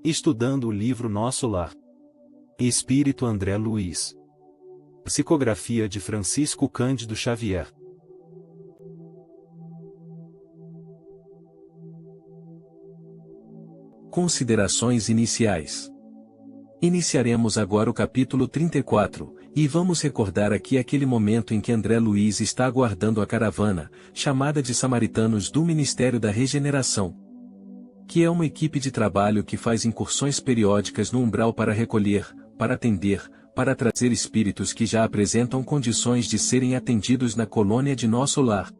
Estudando o livro Nosso Lar. Espírito André Luiz. Psicografia de Francisco Cândido Xavier. Considerações iniciais. Iniciaremos agora o capítulo 34, e vamos recordar aqui aquele momento em que André Luiz está aguardando a caravana, chamada de Samaritanos do Ministério da Regeneração, que é uma equipe de trabalho que faz incursões periódicas no umbral para recolher, para atender, para trazer espíritos que já apresentam condições de serem atendidos na colônia de Nosso Lar.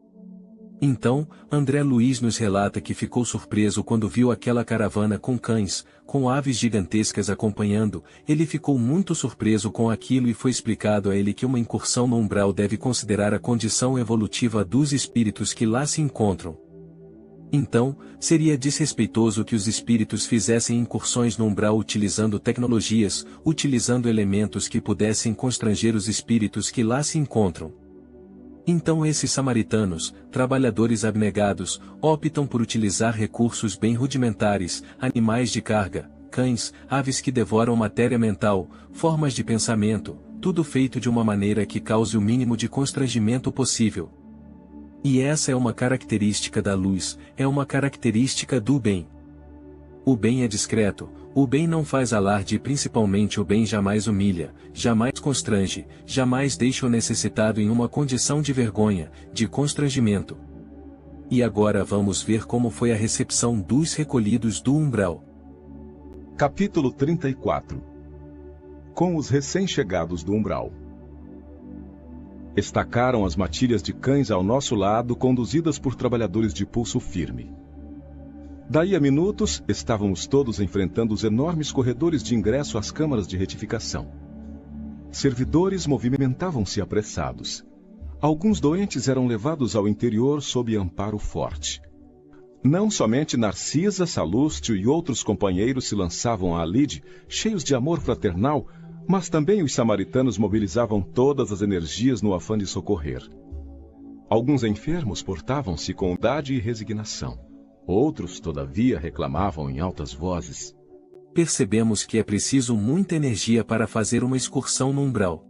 Então, André Luiz nos relata que ficou surpreso quando viu aquela caravana com cães, com aves gigantescas acompanhando. Ele ficou muito surpreso com aquilo e foi explicado a ele que uma incursão no umbral deve considerar a condição evolutiva dos espíritos que lá se encontram. Então, seria desrespeitoso que os espíritos fizessem incursões no umbral utilizando tecnologias, utilizando elementos que pudessem constranger os espíritos que lá se encontram. Então esses samaritanos, trabalhadores abnegados, optam por utilizar recursos bem rudimentares, animais de carga, cães, aves que devoram matéria mental, formas de pensamento, tudo feito de uma maneira que cause o mínimo de constrangimento possível. E essa é uma característica da luz, é uma característica do bem. O bem é discreto, o bem não faz alarde e principalmente o bem jamais humilha, jamais constrange, jamais deixa o necessitado em uma condição de vergonha, de constrangimento. E agora vamos ver como foi a recepção dos recolhidos do umbral. Capítulo 34. Com os recém-chegados do umbral. Estacaram as matilhas de cães ao nosso lado, conduzidas por trabalhadores de pulso firme. Daí a minutos, estávamos todos enfrentando os enormes corredores de ingresso às câmaras de retificação. Servidores movimentavam-se apressados. Alguns doentes eram levados ao interior sob amparo forte. Não somente Narcisa, Salústio e outros companheiros se lançavam à lide, cheios de amor fraternal, mas também os samaritanos mobilizavam todas as energias no afã de socorrer. Alguns enfermos portavam-se com bondade e resignação. Outros, todavia, reclamavam em altas vozes. Percebemos que é preciso muita energia para fazer uma excursão no umbral.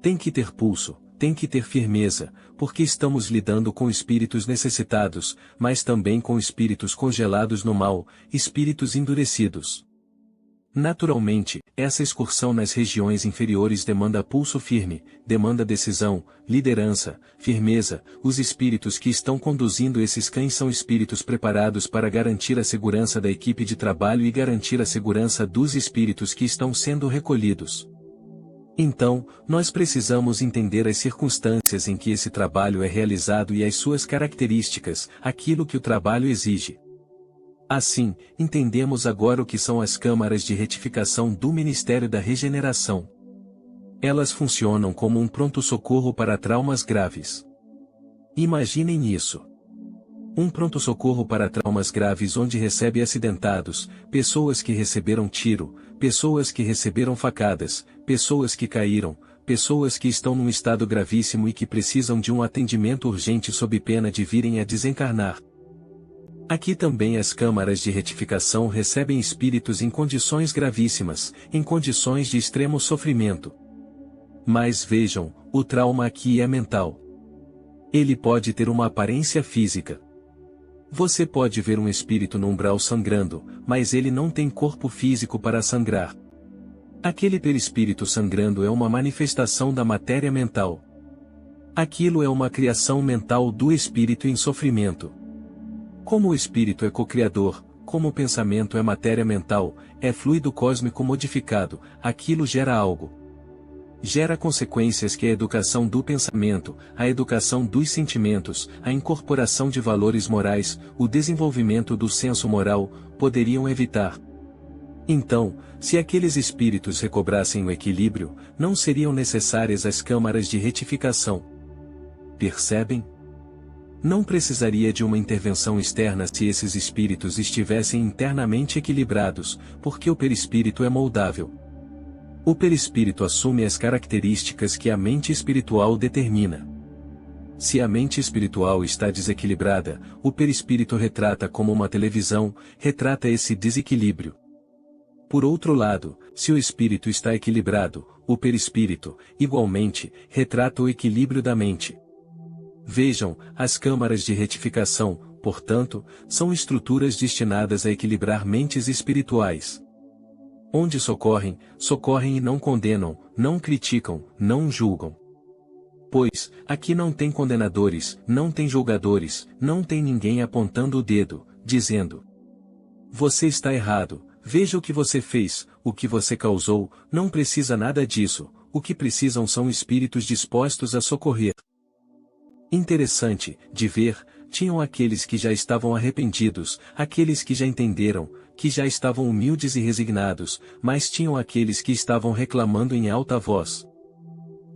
Tem que ter pulso, tem que ter firmeza, porque estamos lidando com espíritos necessitados, mas também com espíritos congelados no mal, espíritos endurecidos. Naturalmente, essa excursão nas regiões inferiores demanda pulso firme, demanda decisão, liderança, firmeza. Os espíritos que estão conduzindo esses cães são espíritos preparados para garantir a segurança da equipe de trabalho e garantir a segurança dos espíritos que estão sendo recolhidos. Então, nós precisamos entender as circunstâncias em que esse trabalho é realizado e as suas características, aquilo que o trabalho exige. Assim, entendemos agora o que são as câmaras de retificação do Ministério da Regeneração. Elas funcionam como um pronto-socorro para traumas graves. Imaginem isso. Um pronto-socorro para traumas graves onde recebe acidentados, pessoas que receberam tiro, pessoas que receberam facadas, pessoas que caíram, pessoas que estão num estado gravíssimo e que precisam de um atendimento urgente sob pena de virem a desencarnar. Aqui também as câmaras de retificação recebem espíritos em condições gravíssimas, em condições de extremo sofrimento. Mas vejam, o trauma aqui é mental. Ele pode ter uma aparência física. Você pode ver um espírito no umbral sangrando, mas ele não tem corpo físico para sangrar. Aquele perispírito sangrando é uma manifestação da matéria mental. Aquilo é uma criação mental do espírito em sofrimento. Como o espírito é co-criador, como o pensamento é matéria mental, é fluido cósmico modificado, aquilo gera algo. Gera consequências que a educação do pensamento, a educação dos sentimentos, a incorporação de valores morais, o desenvolvimento do senso moral, poderiam evitar. Então, se aqueles espíritos recobrassem o equilíbrio, não seriam necessárias as câmaras de retificação. Percebem? Não precisaria de uma intervenção externa se esses espíritos estivessem internamente equilibrados, porque o perispírito é moldável. O perispírito assume as características que a mente espiritual determina. Se a mente espiritual está desequilibrada, o perispírito retrata como uma televisão, retrata esse desequilíbrio. Por outro lado, se o espírito está equilibrado, o perispírito, igualmente, retrata o equilíbrio da mente. Vejam, as câmaras de retificação, portanto, são estruturas destinadas a equilibrar mentes espirituais. Onde socorrem, socorrem e não condenam, não criticam, não julgam. Pois, aqui não tem condenadores, não tem julgadores, não tem ninguém apontando o dedo, dizendo: você está errado, veja o que você fez, o que você causou, não precisa nada disso, o que precisam são espíritos dispostos a socorrer. Interessante, de ver, tinham aqueles que já estavam arrependidos, aqueles que já entenderam, que já estavam humildes e resignados, mas tinham aqueles que estavam reclamando em alta voz.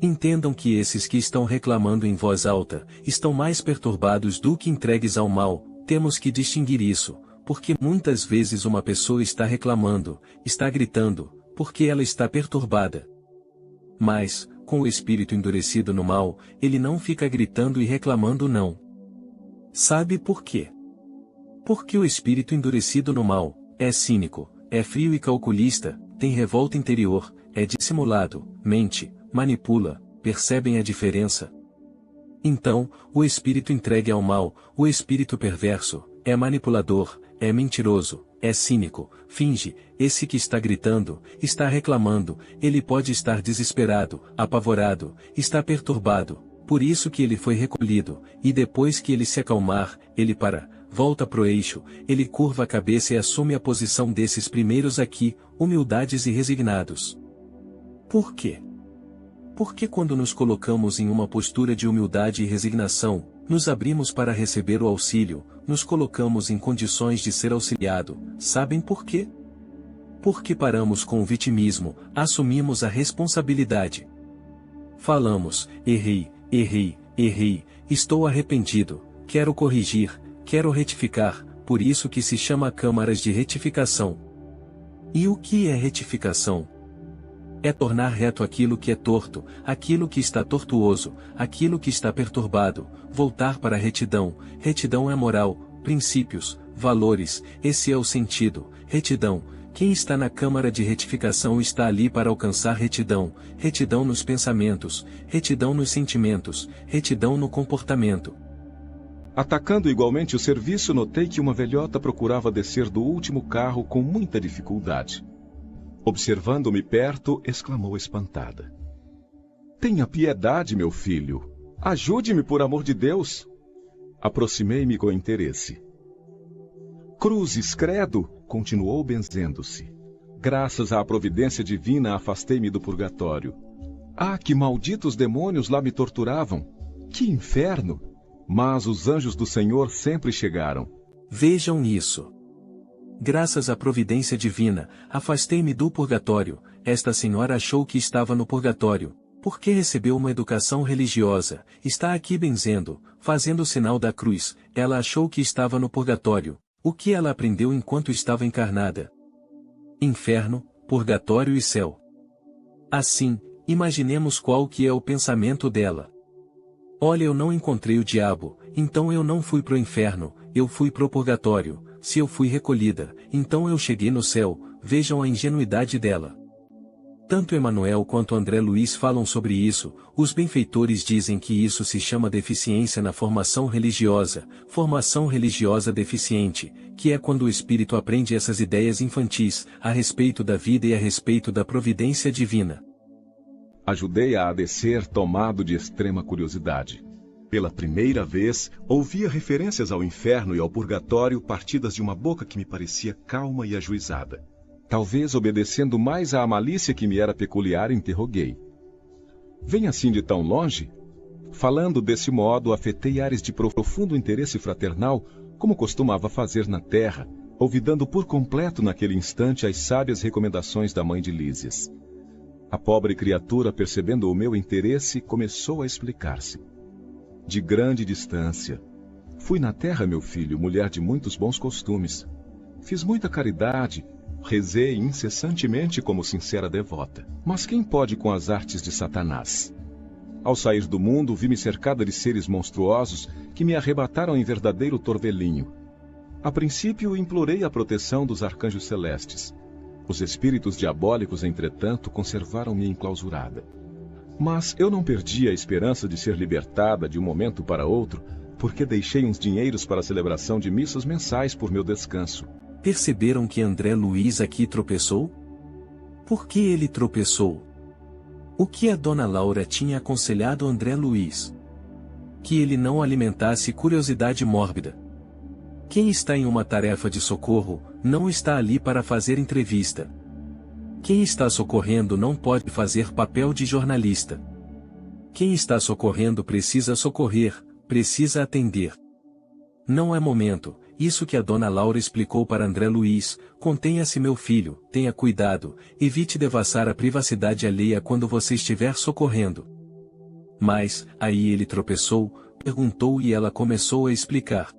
Entendam que esses que estão reclamando em voz alta, estão mais perturbados do que entregues ao mal, temos que distinguir isso, porque muitas vezes uma pessoa está reclamando, está gritando, porque ela está perturbada. Mas, com o espírito endurecido no mal, ele não fica gritando e reclamando não. Sabe por quê? Porque o espírito endurecido no mal, é cínico, é frio e calculista, tem revolta interior, é dissimulado, mente, manipula, percebem a diferença? Então, o espírito entregue ao mal, o espírito perverso, é manipulador, é mentiroso, é cínico, finge, esse que está gritando, está reclamando, ele pode estar desesperado, apavorado, está perturbado, por isso que ele foi recolhido, e depois que ele se acalmar, ele para, volta pro eixo, ele curva a cabeça e assume a posição desses primeiros aqui, humildades e resignados. Por quê? Porque quando nos colocamos em uma postura de humildade e resignação, nos abrimos para receber o auxílio, nos colocamos em condições de ser auxiliado, sabem por quê? Porque paramos com o vitimismo, assumimos a responsabilidade. Falamos, errei, estou arrependido, quero corrigir, quero retificar, por isso que se chama câmaras de retificação. E o que é retificação? É tornar reto aquilo que é torto, aquilo que está tortuoso, aquilo que está perturbado, voltar para a retidão. Retidão é moral, princípios, valores, esse é o sentido, retidão. Quem está na câmara de retificação está ali para alcançar retidão, retidão nos pensamentos, retidão nos sentimentos, retidão no comportamento. Atacando igualmente o serviço, notei que uma velhota procurava descer do último carro com muita dificuldade. Observando-me perto, exclamou espantada: tenha piedade, meu filho. Ajude-me, por amor de Deus. Aproximei-me com interesse. Cruzes, credo, continuou benzendo-se. Graças à providência divina afastei-me do purgatório. Ah, que malditos demônios lá me torturavam! Que inferno! Mas os anjos do Senhor sempre chegaram. Vejam isso. Graças à providência divina, afastei-me do purgatório. Esta senhora achou que estava no purgatório, porque recebeu uma educação religiosa, está aqui benzendo, fazendo o sinal da cruz, ela achou que estava no purgatório. O que ela aprendeu enquanto estava encarnada? Inferno, purgatório e céu. Assim, imaginemos qual que é o pensamento dela. Olha, eu não encontrei o diabo, então eu não fui pro inferno, eu fui pro purgatório. Se eu fui recolhida, então eu cheguei no céu. Vejam a ingenuidade dela. Tanto Emmanuel quanto André Luiz falam sobre isso. Os benfeitores dizem que isso se chama deficiência na formação religiosa deficiente, que é quando o espírito aprende essas ideias infantis, a respeito da vida e a respeito da providência divina. Ajudei-a a descer, tomado de extrema curiosidade. Pela primeira vez, ouvia referências ao inferno e ao purgatório partidas de uma boca que me parecia calma e ajuizada. Talvez obedecendo mais à malícia que me era peculiar, interroguei: vem assim de tão longe? Falando desse modo, afetei ares de profundo interesse fraternal, como costumava fazer na terra, olvidando por completo naquele instante as sábias recomendações da mãe de Lísias. A pobre criatura, percebendo o meu interesse, começou a explicar-se. De grande distância. Fui na terra, meu filho, mulher de muitos bons costumes. Fiz muita caridade, rezei incessantemente como sincera devota. Mas quem pode com as artes de Satanás? Ao sair do mundo, vi-me cercada de seres monstruosos que me arrebataram em verdadeiro torvelinho. A princípio, implorei a proteção dos arcanjos celestes. Os espíritos diabólicos, entretanto, conservaram-me enclausurada. Mas eu não perdi a esperança de ser libertada de um momento para outro, porque deixei uns dinheiros para a celebração de missas mensais por meu descanso. Perceberam que André Luiz aqui tropeçou? Por que ele tropeçou? O que a dona Laura tinha aconselhado André Luiz? Que ele não alimentasse curiosidade mórbida. Quem está em uma tarefa de socorro, não está ali para fazer entrevista. Quem está socorrendo não pode fazer papel de jornalista. Quem está socorrendo precisa socorrer, precisa atender. Não é momento, isso que a dona Laura explicou para André Luiz: contenha-se, meu filho, tenha cuidado, evite devassar a privacidade alheia quando você estiver socorrendo. Mas, aí ele tropeçou, perguntou e ela começou a explicar.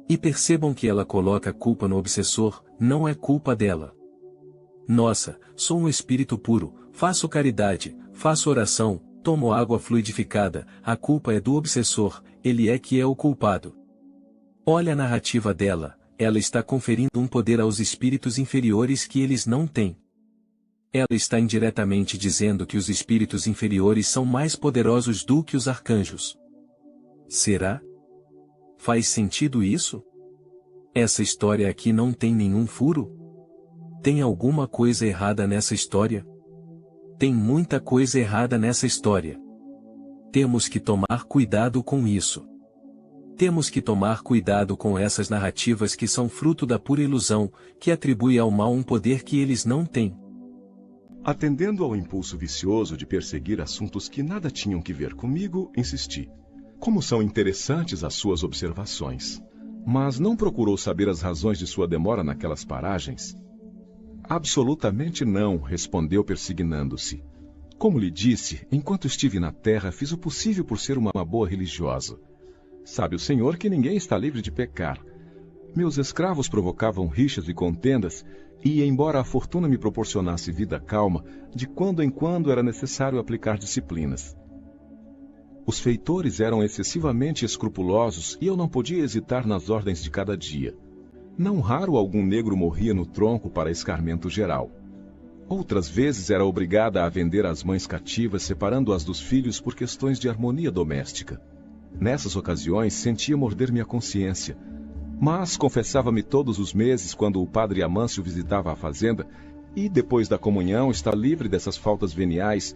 E percebam que ela coloca a culpa no obsessor, não é culpa dela. Nossa, sou um espírito puro, faço caridade, faço oração, tomo água fluidificada, a culpa é do obsessor, ele é que é o culpado. Olha a narrativa dela, ela está conferindo um poder aos espíritos inferiores que eles não têm. Ela está indiretamente dizendo que os espíritos inferiores são mais poderosos do que os arcanjos. Será? Faz sentido isso? Essa história aqui não tem nenhum furo? Tem alguma coisa errada nessa história? Tem muita coisa errada nessa história. Temos que tomar cuidado com isso. Temos que tomar cuidado com essas narrativas que são fruto da pura ilusão, que atribui ao mal um poder que eles não têm. Atendendo ao impulso vicioso de perseguir assuntos que nada tinham que ver comigo, insisti. Como são interessantes as suas observações. Mas não procurou saber as razões de sua demora naquelas paragens? Absolutamente não, respondeu persignando-se. Como lhe disse, enquanto estive na terra, fiz o possível por ser uma boa religiosa. Sabe o Senhor que ninguém está livre de pecar. Meus escravos provocavam rixas e contendas, e, embora a fortuna me proporcionasse vida calma, de quando em quando era necessário aplicar disciplinas. Os feitores eram excessivamente escrupulosos e eu não podia hesitar nas ordens de cada dia. Não raro algum negro morria no tronco para escarmento geral. Outras vezes era obrigada a vender as mães cativas, separando-as dos filhos por questões de harmonia doméstica. Nessas ocasiões sentia morder-me a consciência, mas confessava-me todos os meses quando o padre Amâncio visitava a fazenda, e depois da comunhão está livre dessas faltas veniais,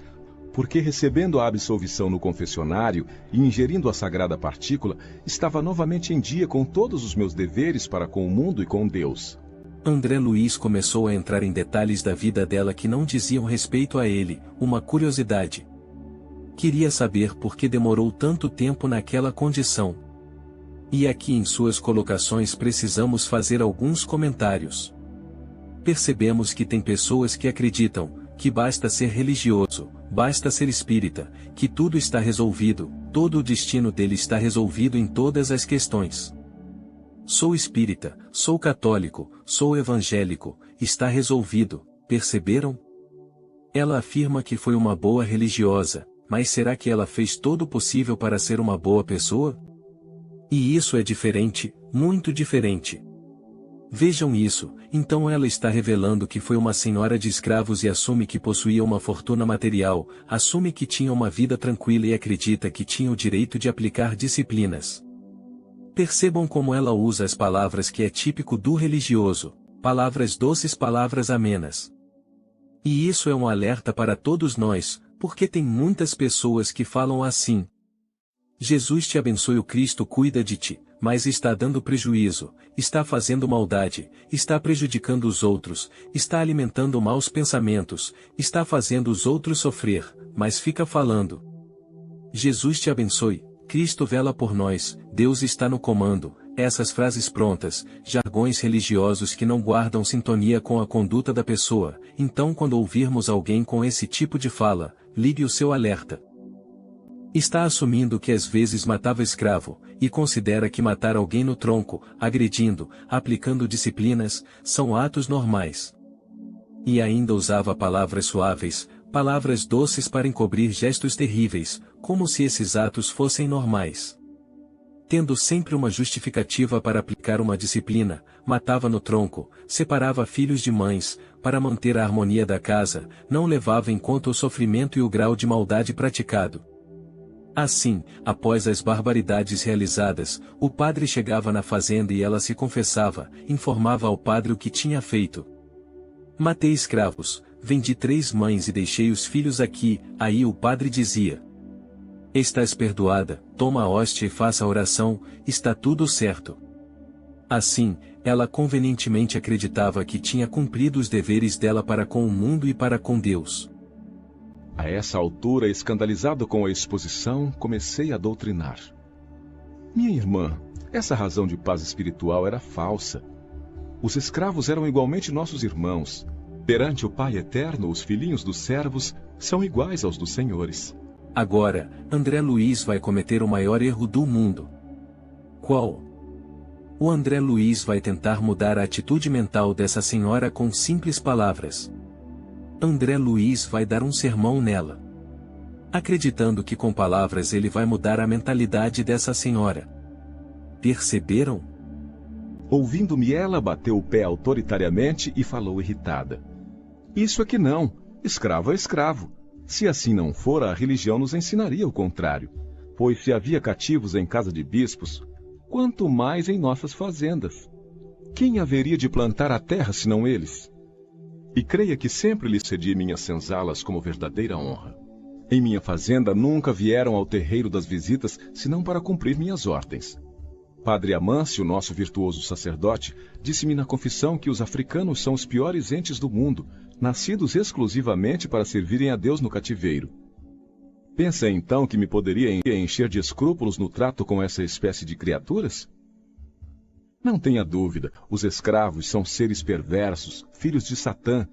porque recebendo a absolvição no confessionário e ingerindo a sagrada partícula, estava novamente em dia com todos os meus deveres para com o mundo e com Deus. André Luiz começou a entrar em detalhes da vida dela que não diziam respeito a ele, uma curiosidade. Queria saber por que demorou tanto tempo naquela condição. E aqui em suas colocações precisamos fazer alguns comentários. Percebemos que tem pessoas que acreditam que basta ser religioso, basta ser espírita, que tudo está resolvido, todo o destino dele está resolvido em todas as questões. Sou espírita, sou católico, sou evangélico, está resolvido, perceberam? Ela afirma que foi uma boa religiosa, mas será que ela fez todo o possível para ser uma boa pessoa? E isso é diferente, muito diferente. Vejam isso, então ela está revelando que foi uma senhora de escravos e assume que possuía uma fortuna material, assume que tinha uma vida tranquila e acredita que tinha o direito de aplicar disciplinas. Percebam como ela usa as palavras que é típico do religioso, palavras doces, palavras amenas. E isso é um alerta para todos nós, porque tem muitas pessoas que falam assim. Jesus te abençoe, o Cristo cuida de ti, mas está dando prejuízo, está fazendo maldade, está prejudicando os outros, está alimentando maus pensamentos, está fazendo os outros sofrer, mas fica falando. Jesus te abençoe, Cristo vela por nós, Deus está no comando, essas frases prontas, jargões religiosos que não guardam sintonia com a conduta da pessoa. Então, quando ouvirmos alguém com esse tipo de fala, ligue o seu alerta. Está assumindo que às vezes matava escravo, e considera que matar alguém no tronco, agredindo, aplicando disciplinas, são atos normais. E ainda usava palavras suaves, palavras doces para encobrir gestos terríveis, como se esses atos fossem normais. tendo sempre uma justificativa para aplicar uma disciplina, matava no tronco, separava filhos de mães, para manter a harmonia da casa, não levava em conta o sofrimento e o grau de maldade praticado. Assim, após as barbaridades realizadas, o padre chegava na fazenda e ela se confessava, informava ao padre o que tinha feito. Matei escravos, vendi 3 mães e deixei os filhos aqui. Aí o padre dizia: estás perdoada, toma a hóstia e faça a oração, está tudo certo. Assim, ela convenientemente acreditava que tinha cumprido os deveres dela para com o mundo e para com Deus. A essa altura, escandalizado com a exposição, comecei a doutrinar. Minha irmã, essa razão de paz espiritual era falsa. Os escravos eram igualmente nossos irmãos. Perante o Pai Eterno, os filhinhos dos servos são iguais aos dos senhores. Agora, André Luiz vai cometer o maior erro do mundo. Qual? O André Luiz vai tentar mudar a atitude mental dessa senhora com simples palavras. André Luiz vai dar um sermão nela, acreditando que com palavras ele vai mudar a mentalidade dessa senhora. Perceberam? Ouvindo-me, ela bateu o pé autoritariamente e falou irritada: isso é que não, escravo é escravo. Se assim não fora, a religião nos ensinaria o contrário, pois se havia cativos em casa de bispos, quanto mais em nossas fazendas. Quem haveria de plantar a terra senão eles? E creia que sempre lhes cedi minhas senzalas como verdadeira honra. Em minha fazenda nunca vieram ao terreiro das visitas, senão para cumprir minhas ordens. Padre Amâncio, nosso virtuoso sacerdote, disse-me na confissão que os africanos são os piores entes do mundo, nascidos exclusivamente para servirem a Deus no cativeiro. Pensa então que me poderia encher de escrúpulos no trato com essa espécie de criaturas? Não tenha dúvida, os escravos são seres perversos, filhos de Satã.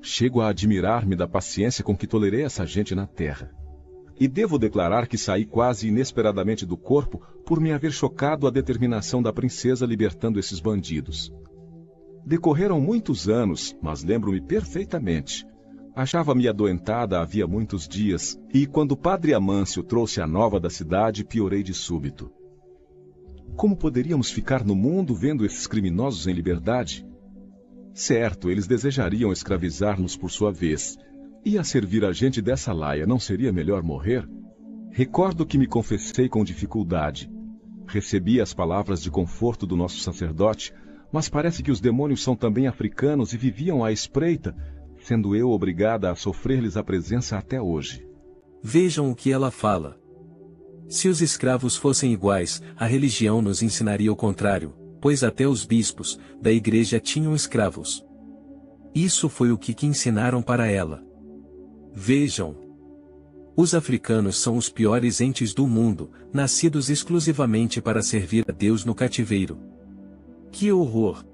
Chego a admirar-me da paciência com que tolerei essa gente na terra. E devo declarar que saí quase inesperadamente do corpo por me haver chocado a determinação da princesa libertando esses bandidos. Decorreram muitos anos, mas lembro-me perfeitamente. Achava-me adoentada havia muitos dias, e quando o padre Amâncio trouxe a nova da cidade, piorei de súbito. Como poderíamos ficar no mundo vendo esses criminosos em liberdade? Certo, eles desejariam escravizar-nos por sua vez. E a servir a gente dessa laia, não seria melhor morrer? Recordo que me confessei com dificuldade. Recebi as palavras de conforto do nosso sacerdote, mas parece que os demônios são também africanos e viviam à espreita, sendo eu obrigada a sofrer-lhes a presença até hoje. Vejam o que ela fala. Se os escravos fossem iguais, a religião nos ensinaria o contrário, pois até os bispos da igreja tinham escravos. Isso foi o que ensinaram para ela. Vejam. Os africanos são os piores entes do mundo, nascidos exclusivamente para servir a Deus no cativeiro. Que horror!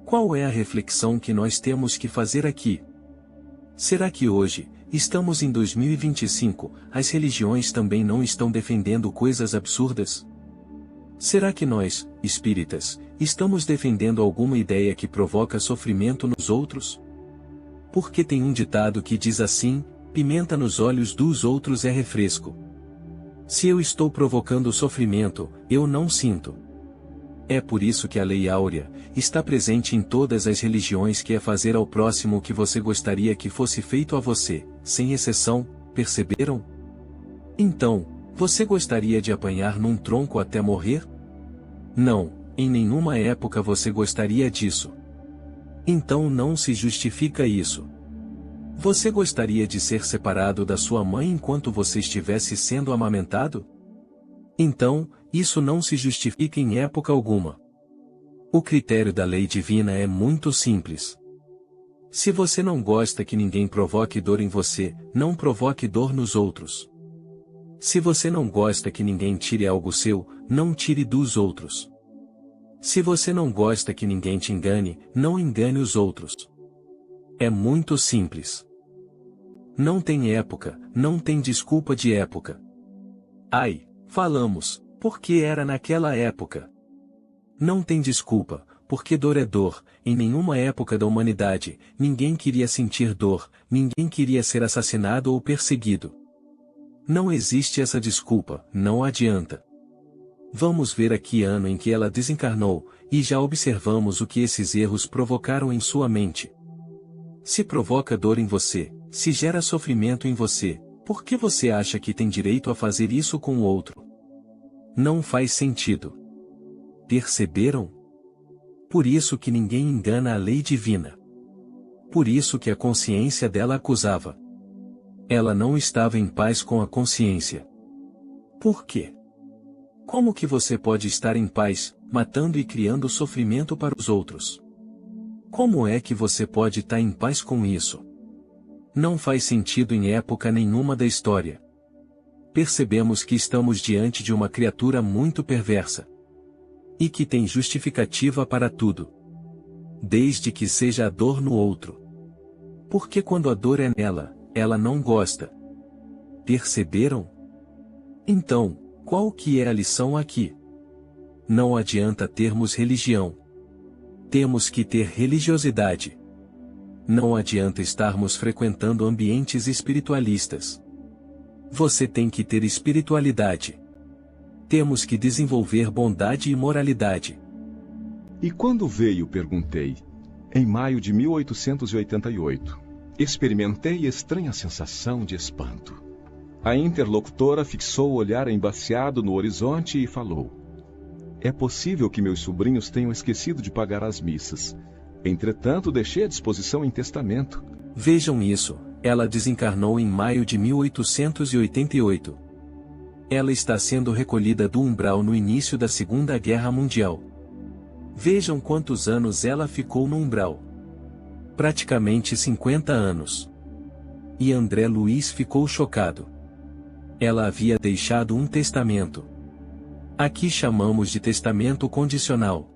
Qual é a reflexão que nós temos que fazer aqui? Será que hoje, estamos em 2025, as religiões também não estão defendendo coisas absurdas? Será que nós, espíritas, estamos defendendo alguma ideia que provoca sofrimento nos outros? Porque tem um ditado que diz assim: pimenta nos olhos dos outros é refresco. Se eu estou provocando sofrimento, eu não sinto. É por isso que a lei áurea está presente em todas as religiões, que é fazer ao próximo o que você gostaria que fosse feito a você, sem exceção, perceberam? Então, você gostaria de apanhar num tronco até morrer? Não, em nenhuma época você gostaria disso. Então não se justifica isso. Você gostaria de ser separado da sua mãe enquanto você estivesse sendo amamentado? Então, isso não se justifica em época alguma. O critério da lei divina é muito simples. Se você não gosta que ninguém provoque dor em você, não provoque dor nos outros. Se você não gosta que ninguém tire algo seu, não tire dos outros. Se você não gosta que ninguém te engane, não engane os outros. É muito simples. Não tem época, não tem desculpa de época. Ai, falamos, porque era naquela época. Não tem desculpa, porque dor é dor. Em nenhuma época da humanidade, ninguém queria sentir dor, ninguém queria ser assassinado ou perseguido. Não existe essa desculpa, não adianta. Vamos ver a que ano em que ela desencarnou, e já observamos o que esses erros provocaram em sua mente. Se provoca dor em você, se gera sofrimento em você, por que você acha que tem direito a fazer isso com o outro? Não faz sentido. Perceberam? Por isso que ninguém engana a lei divina. Por isso que a consciência dela acusava. Ela não estava em paz com a consciência. Por quê? Como que você pode estar em paz, matando e criando sofrimento para os outros? Como é que você pode estar em paz com isso? Não faz sentido em época nenhuma da história. Percebemos que estamos diante de uma criatura muito perversa. E que tem justificativa para tudo. Desde que seja a dor no outro. Porque quando a dor é nela, ela não gosta. Perceberam? Então, qual que é a lição aqui? Não adianta termos religião. Temos que ter religiosidade. Não adianta estarmos frequentando ambientes espiritualistas. Você tem que ter espiritualidade. Temos que desenvolver bondade e moralidade. E quando veio, perguntei. Em maio de 1888. Experimentei estranha sensação de espanto. A interlocutora fixou o olhar embaciado no horizonte e falou: é possível que meus sobrinhos tenham esquecido de pagar as missas. Entretanto, deixei à disposição em testamento. Vejam isso, ela desencarnou em maio de 1888. Ela está sendo recolhida do umbral no início da Segunda Guerra Mundial. Vejam quantos anos ela ficou no umbral. Praticamente 50 anos. E André Luiz ficou chocado. Ela havia deixado um testamento. Aqui chamamos de testamento condicional.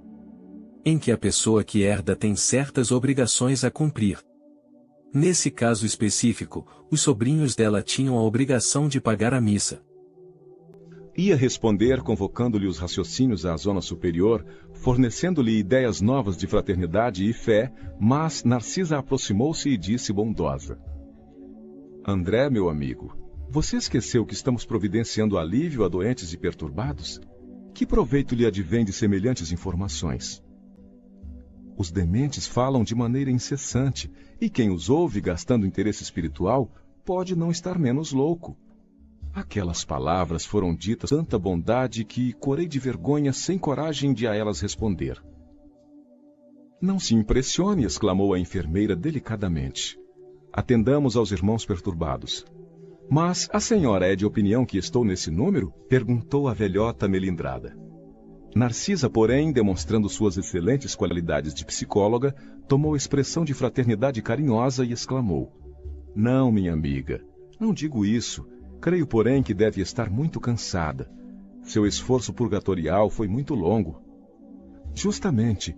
Em que a pessoa que herda tem certas obrigações a cumprir. Nesse caso específico, os sobrinhos dela tinham a obrigação de pagar a missa. Ia responder convocando-lhe os raciocínios à zona superior, fornecendo-lhe ideias novas de fraternidade e fé, mas Narcisa aproximou-se e disse bondosa: André, meu amigo, você esqueceu que estamos providenciando alívio a doentes e perturbados? Que proveito lhe advém de semelhantes informações? Os dementes falam de maneira incessante, e quem os ouve gastando interesse espiritual pode não estar menos louco. Aquelas palavras foram ditas com tanta bondade que corei de vergonha sem coragem de a elas responder. Não se impressione, exclamou a enfermeira delicadamente. Atendamos aos irmãos perturbados. Mas a senhora é de opinião que estou nesse número? Perguntou a velhota melindrada. Narcisa, porém, demonstrando suas excelentes qualidades de psicóloga, tomou expressão de fraternidade carinhosa e exclamou: Não, minha amiga, não digo isso. Creio, porém, que deve estar muito cansada. Seu esforço purgatorial foi muito longo. Justamente,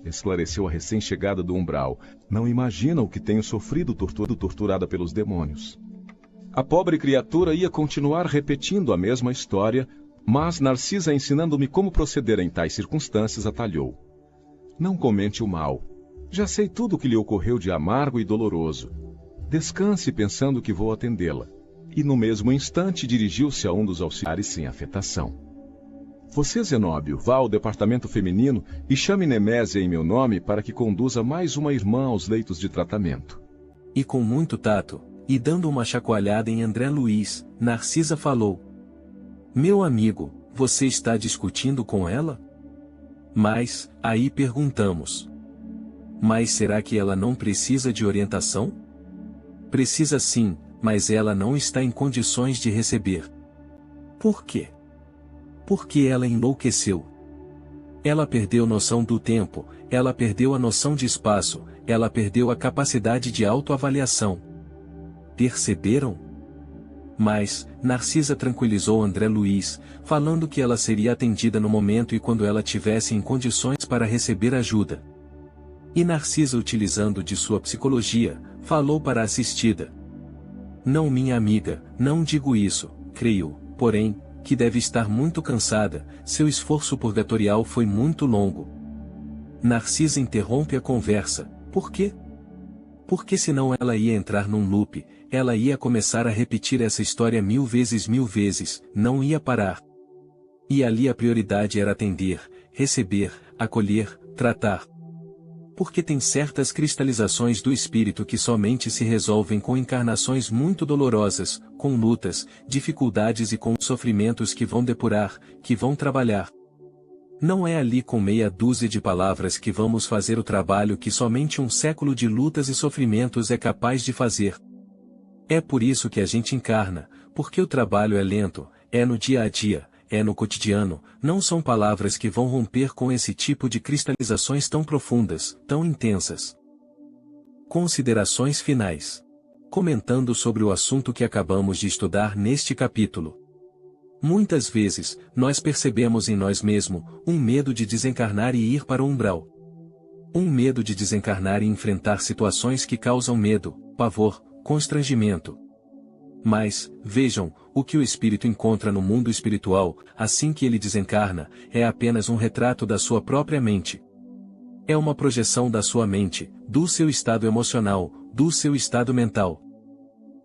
esclareceu a recém-chegada do umbral. Não imagina o que tenho sofrido torturada pelos demônios. A pobre criatura ia continuar repetindo a mesma história, mas Narcisa, ensinando-me como proceder em tais circunstâncias, atalhou. Não comente o mal. Já sei tudo o que lhe ocorreu de amargo e doloroso. Descanse pensando que vou atendê-la. E no mesmo instante dirigiu-se a um dos auxiliares sem afetação. Você, Zenóbio, vá ao departamento feminino e chame Nemésia em meu nome para que conduza mais uma irmã aos leitos de tratamento. E com muito tato, e dando uma chacoalhada em André Luiz, Narcisa falou: Meu amigo, você está discutindo com ela? Mas, aí perguntamos. Mas será que ela não precisa de orientação? Precisa sim, mas ela não está em condições de receber. Por quê? Porque ela enlouqueceu. Ela perdeu noção do tempo, ela perdeu a noção de espaço, ela perdeu a capacidade de autoavaliação. Perceberam? Mas, Narcisa tranquilizou André Luiz, falando que ela seria atendida no momento e quando ela tivesse em condições para receber ajuda. E Narcisa, utilizando de sua psicologia, falou para a assistida: Não, minha amiga, não digo isso, creio, porém, que deve estar muito cansada, seu esforço purgatorial foi muito longo. Narcisa interrompe a conversa: Por quê? Porque senão ela ia entrar num loop, ela ia começar a repetir essa história 1000 vezes, não ia parar. E ali a prioridade era atender, receber, acolher, tratar. Porque tem certas cristalizações do espírito que somente se resolvem com encarnações muito dolorosas, com lutas, dificuldades e com sofrimentos que vão depurar, que vão trabalhar. Não é ali com meia dúzia de palavras que vamos fazer o trabalho que somente um século de lutas e sofrimentos é capaz de fazer. É por isso que a gente encarna, porque o trabalho é lento, é no dia a dia, é no cotidiano, não são palavras que vão romper com esse tipo de cristalizações tão profundas, tão intensas. Considerações finais. Comentando sobre o assunto que acabamos de estudar neste capítulo. Muitas vezes, nós percebemos em nós mesmos um medo de desencarnar e ir para o umbral. Um medo de desencarnar e enfrentar situações que causam medo, pavor, constrangimento. Mas, vejam, o que o espírito encontra no mundo espiritual, assim que ele desencarna, é apenas um retrato da sua própria mente. É uma projeção da sua mente, do seu estado emocional, do seu estado mental.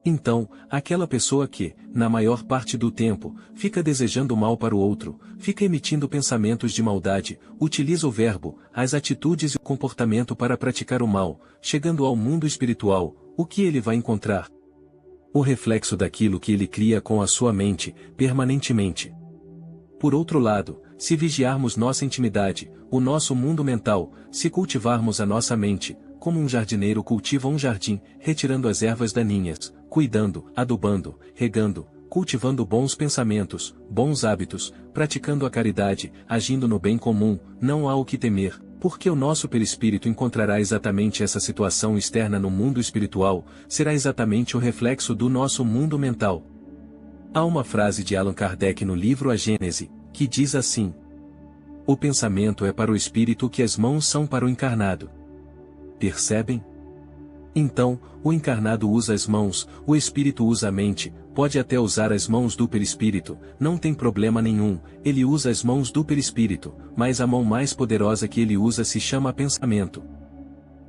Então, aquela pessoa que, na maior parte do tempo, fica desejando mal para o outro, fica emitindo pensamentos de maldade, utiliza o verbo, as atitudes e o comportamento para praticar o mal, chegando ao mundo espiritual, o que ele vai encontrar? O reflexo daquilo que ele cria com a sua mente, permanentemente. Por outro lado, se vigiarmos nossa intimidade, o nosso mundo mental, se cultivarmos a nossa mente, como um jardineiro cultiva um jardim, retirando as ervas daninhas, cuidando, adubando, regando, cultivando bons pensamentos, bons hábitos, praticando a caridade, agindo no bem comum, não há o que temer, porque o nosso perispírito encontrará exatamente essa situação externa no mundo espiritual, será exatamente o reflexo do nosso mundo mental. Há uma frase de Allan Kardec no livro A Gênese, que diz assim: o pensamento é para o espírito o que as mãos são para o encarnado. Percebem? Então, o encarnado usa as mãos, o espírito usa a mente, pode até usar as mãos do perispírito, não tem problema nenhum, ele usa as mãos do perispírito, mas a mão mais poderosa que ele usa se chama pensamento.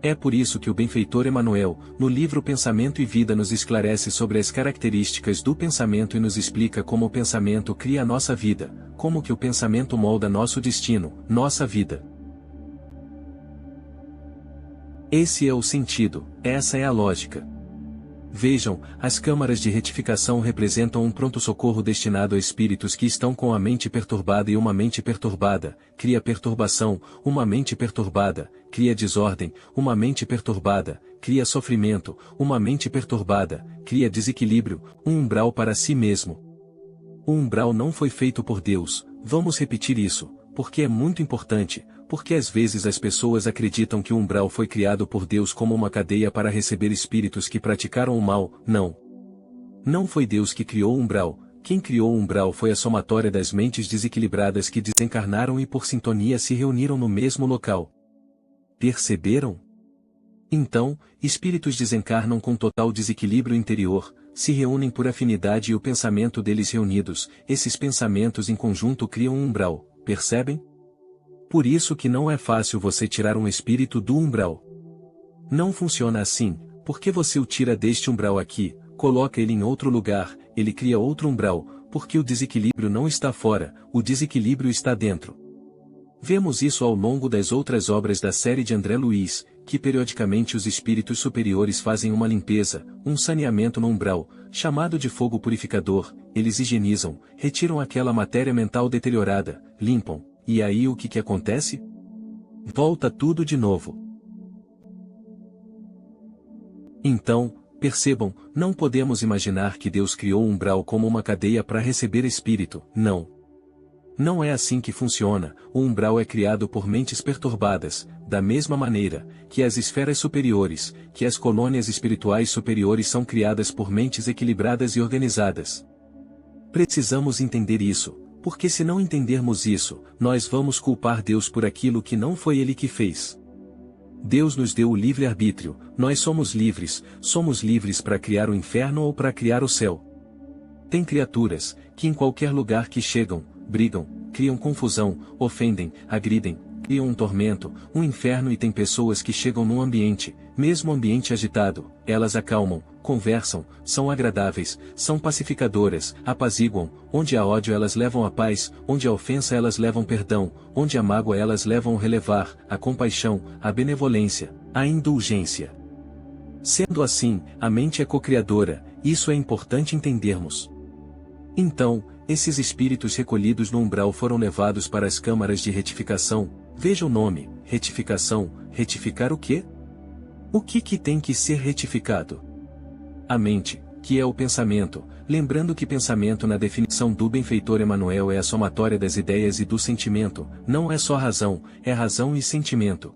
É por isso que o benfeitor Emmanuel, no livro Pensamento e Vida, nos esclarece sobre as características do pensamento e nos explica como o pensamento cria a nossa vida, como que o pensamento molda nosso destino, nossa vida. Esse é o sentido, essa é a lógica. Vejam, as câmaras de retificação representam um pronto-socorro destinado a espíritos que estão com a mente perturbada, e uma mente perturbada cria perturbação, uma mente perturbada cria desordem, uma mente perturbada cria sofrimento, uma mente perturbada cria desequilíbrio, um umbral para si mesmo. O umbral não foi feito por Deus, vamos repetir isso, porque é muito importante, porque às vezes as pessoas acreditam que o umbral foi criado por Deus como uma cadeia para receber espíritos que praticaram o mal. Não. Não foi Deus que criou o umbral, quem criou o umbral foi a somatória das mentes desequilibradas que desencarnaram e por sintonia se reuniram no mesmo local. Perceberam? Então, espíritos desencarnam com total desequilíbrio interior, se reúnem por afinidade e o pensamento deles reunidos, esses pensamentos em conjunto criam um umbral, percebem? Por isso que não é fácil você tirar um espírito do umbral. Não funciona assim, porque você o tira deste umbral aqui, coloca ele em outro lugar, ele cria outro umbral, porque o desequilíbrio não está fora, o desequilíbrio está dentro. Vemos isso ao longo das outras obras da série de André Luiz, que periodicamente os espíritos superiores fazem uma limpeza, um saneamento no umbral, chamado de fogo purificador, eles higienizam, retiram aquela matéria mental deteriorada, limpam. E aí o que acontece? Volta tudo de novo. Então, percebam, não podemos imaginar que Deus criou o umbral como uma cadeia para receber espírito, não. Não é assim que funciona, o umbral é criado por mentes perturbadas, da mesma maneira que as esferas superiores, que as colônias espirituais superiores são criadas por mentes equilibradas e organizadas. Precisamos entender isso. Porque se não entendermos isso, nós vamos culpar Deus por aquilo que não foi Ele que fez. Deus nos deu o livre-arbítrio, nós somos livres para criar o inferno ou para criar o céu. Tem criaturas, que em qualquer lugar que chegam, brigam, criam confusão, ofendem, agridem, e um tormento, um inferno, e tem pessoas que chegam num ambiente, mesmo ambiente agitado, elas acalmam, conversam, são agradáveis, são pacificadoras, apaziguam, onde há ódio elas levam a paz, onde há ofensa elas levam perdão, onde há mágoa elas levam o relevar, a compaixão, a benevolência, a indulgência. Sendo assim, a mente é co-criadora, isso é importante entendermos. Então, esses espíritos recolhidos no umbral foram levados para as câmaras de retificação. Veja o nome, retificação, retificar o quê? O que tem que ser retificado? A mente, que é o pensamento, lembrando que pensamento na definição do benfeitor Emmanuel é a somatória das ideias e do sentimento, não é só razão, é razão e sentimento.